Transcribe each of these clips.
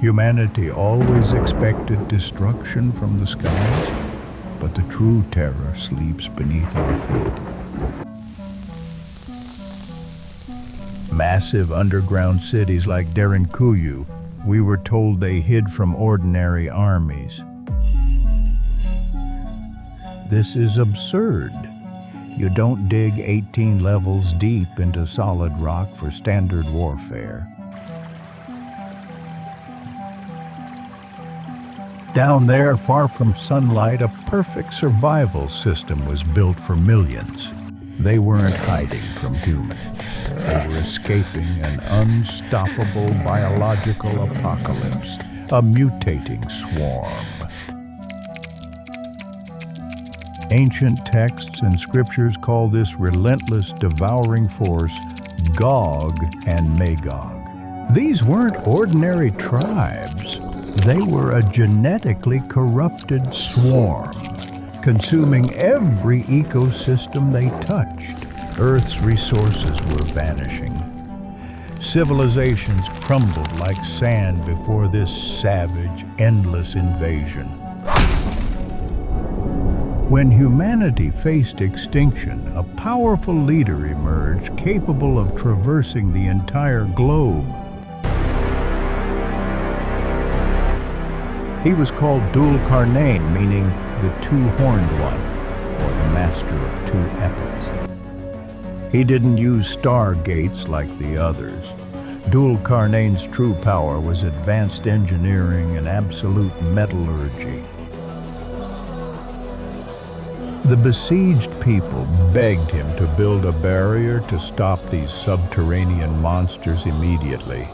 Humanity always expected destruction from the skies, but the true terror sleeps beneath our feet. Massive underground cities like Derinkuyu, we were told they hid from ordinary armies. This is absurd. You don't dig 18 levels deep into solid rock for standard warfare. Down there, far from sunlight, a perfect survival system was built for millions. They weren't hiding from humans. They were escaping an unstoppable biological apocalypse, a mutating swarm. Ancient texts and scriptures call this relentless, devouring force Gog and Magog. These weren't ordinary tribes. They were a genetically corrupted swarm, consuming every ecosystem they touched. Earth's resources were vanishing. Civilizations crumbled like sand before this savage, endless invasion. When humanity faced extinction, a powerful leader emerged capable of traversing the entire globe. He was called Dhul-Qarnayn, meaning the two-horned one, or the master of two epochs. He didn't use stargates like the others. Dhul-Qarnayn's true power was advanced engineering and absolute metallurgy. The besieged people begged him to build a barrier to stop these subterranean monsters immediately.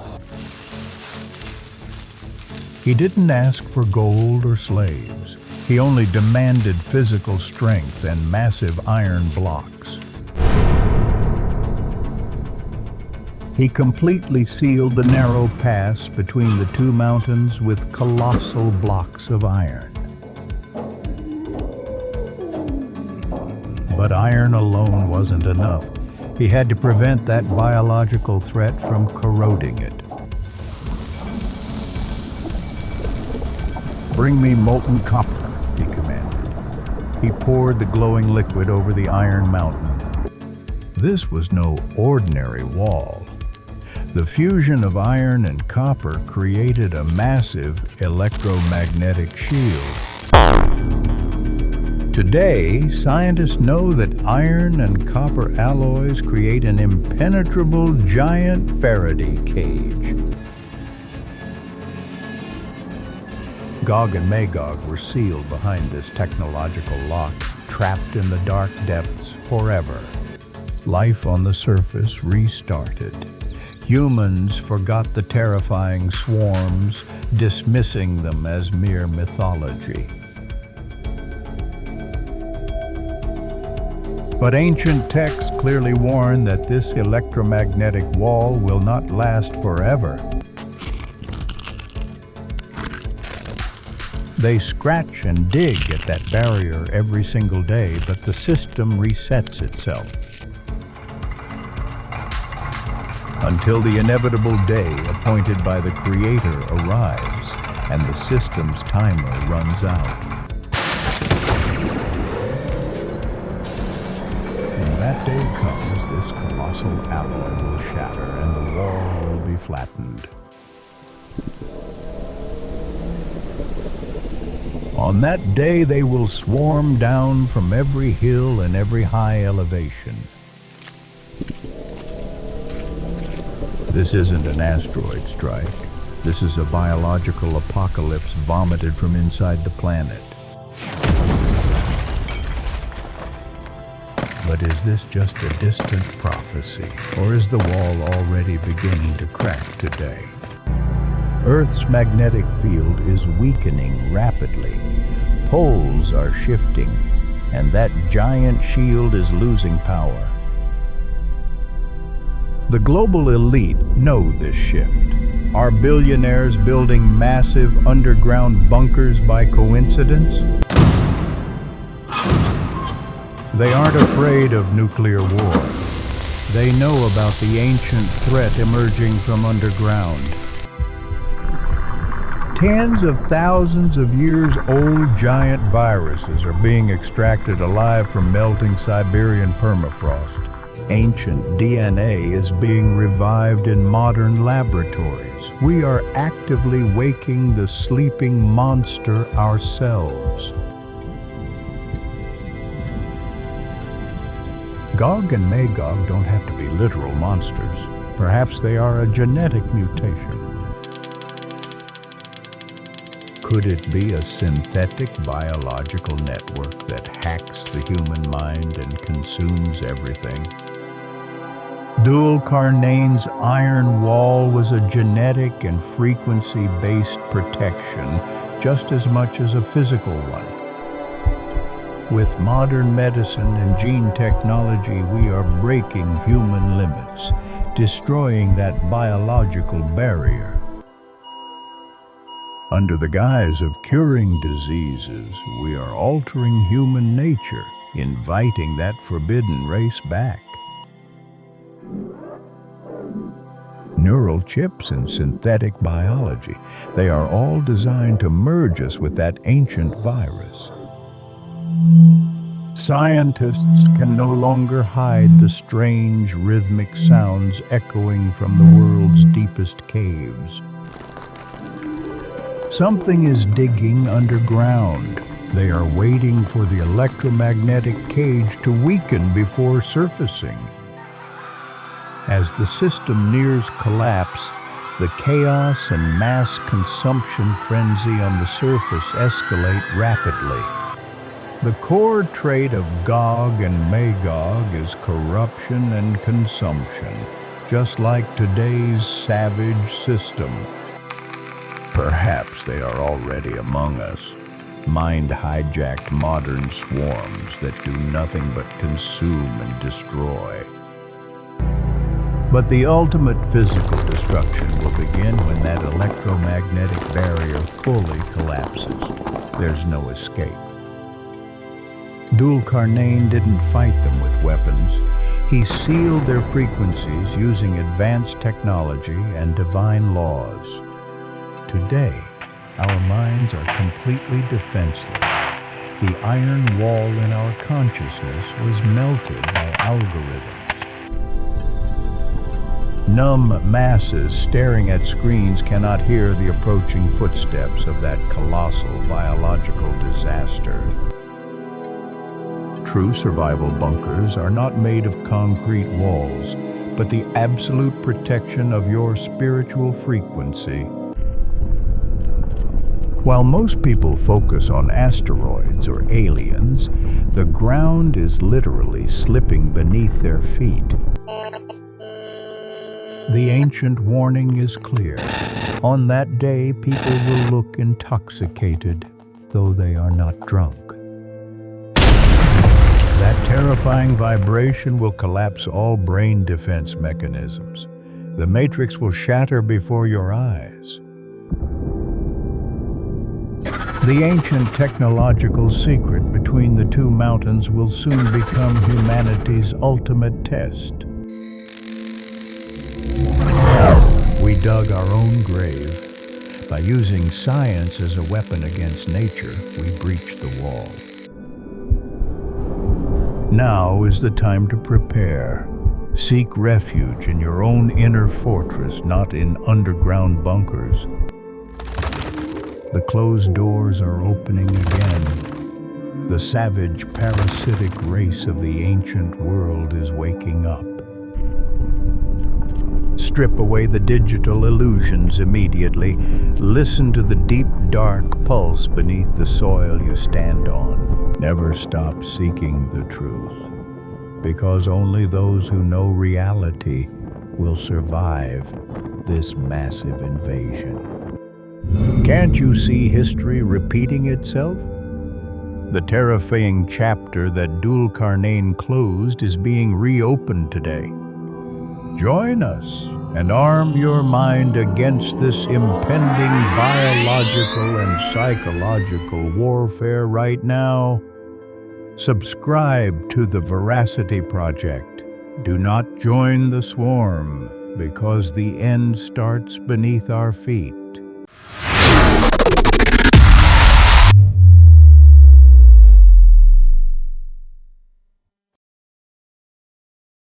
He didn't ask for gold or slaves. He only demanded physical strength and massive iron blocks. He completely sealed the narrow pass between the two mountains with colossal blocks of iron. But iron alone wasn't enough. He had to prevent that biological threat from corroding it. "Bring me molten copper," he commanded. He poured the glowing liquid over the iron mountain. This was no ordinary wall. The fusion of iron and copper created a massive electromagnetic shield. Today, scientists know that iron and copper alloys create an impenetrable giant Faraday cage. Gog and Magog were sealed behind this technological lock, trapped in the dark depths forever. Life on the surface restarted. Humans forgot the terrifying swarms, dismissing them as mere mythology. But ancient texts clearly warn that this electromagnetic wall will not last forever. They scratch and dig at that barrier every single day, but the system resets itself. Until the inevitable day appointed by the Creator arrives and the system's timer runs out. When that day comes, this colossal alloy will shatter and the wall will be flattened. On that day, they will swarm down from every hill and every high elevation. This isn't an asteroid strike. This is a biological apocalypse vomited from inside the planet. But is this just a distant prophecy, or is the wall already beginning to crack today? Earth's magnetic field is weakening rapidly. Poles are shifting, and that giant shield is losing power. The global elite know this shift. Are billionaires building massive underground bunkers by coincidence? They aren't afraid of nuclear war. They know about the ancient threat emerging from underground. Tens of thousands of years old giant viruses are being extracted alive from melting Siberian permafrost. Ancient DNA is being revived in modern laboratories. We are actively waking the sleeping monster ourselves. Gog and Magog don't have to be literal monsters. Perhaps they are a genetic mutation. Could it be a synthetic biological network that hacks the human mind and consumes everything? Dhul-Qarnayn's iron wall was a genetic and frequency-based protection just as much as a physical one. With modern medicine and gene technology, we are breaking human limits, destroying that biological barrier. Under the guise of curing diseases, we are altering human nature, inviting that forbidden race back. Neural chips and synthetic biology, they are all designed to merge us with that ancient virus. Scientists can no longer hide the strange rhythmic sounds echoing from the world's deepest caves. Something is digging underground. They are waiting for the electromagnetic cage to weaken before surfacing. As the system nears collapse, the chaos and mass consumption frenzy on the surface escalate rapidly. The core trait of Gog and Magog is corruption and consumption, just like today's savage system. Perhaps they are already among us, mind-hijacked modern swarms that do nothing but consume and destroy. But the ultimate physical destruction will begin when that electromagnetic barrier fully collapses. There's no escape. Dhul-Qarnayn didn't fight them with weapons. He sealed their frequencies using advanced technology and divine laws. Today, our minds are completely defenseless. The iron wall in our consciousness was melted by algorithms. Numb masses staring at screens cannot hear the approaching footsteps of that colossal biological disaster. True survival bunkers are not made of concrete walls, but the absolute protection of your spiritual frequency. While most people focus on asteroids or aliens, the ground is literally slipping beneath their feet. The ancient warning is clear. On that day, people will look intoxicated, though they are not drunk. That terrifying vibration will collapse all brain defense mechanisms. The matrix will shatter before your eyes. The ancient technological secret between the two mountains will soon become humanity's ultimate test. We dug our own grave. By using science as a weapon against nature, we breached the wall. Now is the time to prepare. Seek refuge in your own inner fortress, not in underground bunkers. The closed doors are opening again. The savage, parasitic race of the ancient world is waking up. Strip away the digital illusions immediately. Listen to the deep, dark pulse beneath the soil you stand on. Never stop seeking the truth, because only those who know reality will survive this massive invasion. Can't you see history repeating itself? The terrifying chapter that Dhul-Qarnayn closed is being reopened today. Join us and arm your mind against this impending biological and psychological warfare right now. Subscribe to the Veracity Project. Do not join the swarm, because the end starts beneath our feet.